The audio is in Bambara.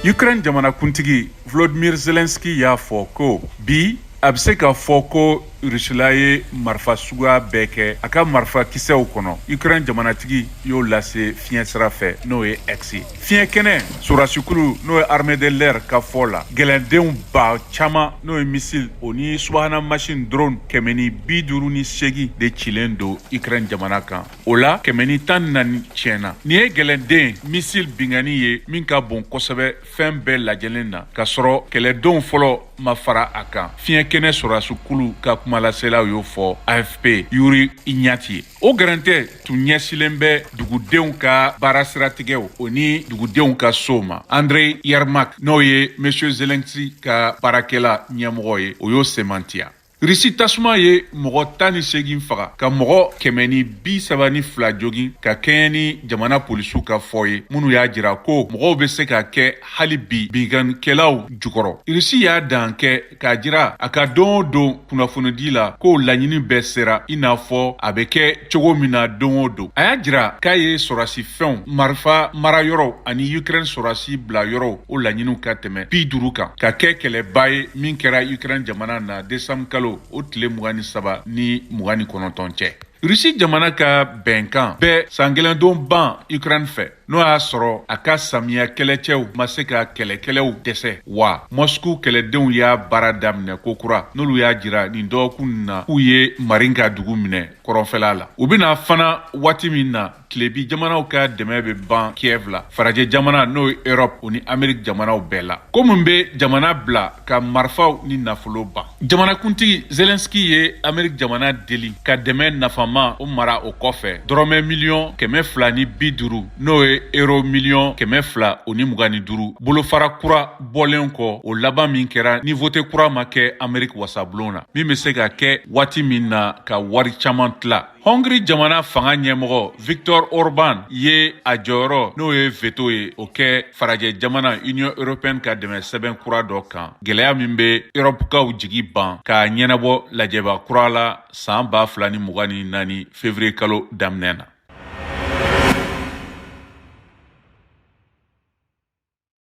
Ukraine jamanakuntigi Volodymyr Zelensky y'a fɔ ko bi a bɛ se ka fɔ ko Rusila ye marifa suguya bɛɛ kɛ a ka marifa kisɛw kɔnɔ. Ukraine jamanatigi y'o lase fiɲɛ sira fɛ n'o ye X. Fiɲɛ kɛnɛ sɔrɔdasikulu n'o ye armée de l'air ka fɔ la. Gɛlɛndenw ba caman n'o ye missile o ni subahana machine drone 158 de cilen don Ukraine jamana kan. O la 114 tiɲɛna. Nin ye gɛlɛnden missile bingani ye min ka bon kosɛbɛ fɛn bɛɛ lajɛlen na ka sɔrɔ kɛlɛdenw fɔlɔ ma fara a kan. Fiɲɛ kɛnɛ sɔrɔdasikulu ka kumalaselaw y'o fɔ AFP Yuri Ignati. O gɛrɛntɛ tun ɲɛsilen bɛ dugudenw ka baara siratigɛw o ni dugudenw ka sow ma. Andrei Yermak n'o ye Monsieur Zelensky ka baarakɛla ɲɛmɔgɔ ye o y'o semantiya. Risi tasuma ye mɔgɔ 18 faga ka mɔgɔ 132 jogin ka kɛɲɛ ni jamana polisiw ka fɔ ye minnu y'a jira ko mɔgɔw bɛ se ka kɛ hali bi binganikɛlaw jukɔrɔ. Risi y'a dan kɛ k'a jira a ka don o don kunnafonidi la ko laɲini bɛɛ sera i n'a fɔ a bɛ kɛ cogo min na don o don. A y'a jira k'a ye sɔrɔdasi fɛnw marifa mara yɔrɔw ani Ukraine sɔrɔdasi bila yɔrɔw o laɲiniw ka tɛmɛ 50 kan ka kɛ kɛlɛba ye min kɛra Ukraine jamana na décembre kalo o tile 23 ni 29 cɛ. Rusi jamana ka bɛnkan bɛɛ san kelen don ban Ukraine fɛ n'o y'a sɔrɔ a ka samiya kɛlɛcɛw ma se ka kɛlɛkɛlaw dɛsɛ wa Moscou kɛlɛdenw y'a baara daminɛ kokura n'olu y'a jira nin dɔgɔkun na k'u ye Marin ka dugu minɛ kɔrɔnfɛla la. U bɛna fana waati min na tilebi jamanaw ka dɛmɛ bɛ ban Kiev la farajɛ jamana n'o ye Europe o ni Amérique jamanaw bɛɛ la. Ko mun bɛ jamana bila ka marifaw ni nafolo ban. Jamanakuntigi Zelensky ye Amérique jamana deli ka dɛmɛ nafama o mara o kɔfɛ dɔrɔmɛ miliyɔn 250 n'o ye euro miliyɔn 200 o ni 25 bolofara kura bɔlen kɔ o laban min kɛra ni vote kura ma kɛ Amérique wasabulon na min bɛ se ka kɛ waati min na ka wari caman tila. Hongrie jamana fanga ɲɛmɔgɔ Viktor Orban ye a jɔyɔrɔ n'o ye veto ye o kɛ farajɛ jamana Union Européenne ka dɛmɛ sɛbɛn kura dɔ kan. Gɛlɛya min bɛ Europekaw jigi ban k'a ɲɛnabɔ lajɛba kura la san 2024 février kalo daminɛ na.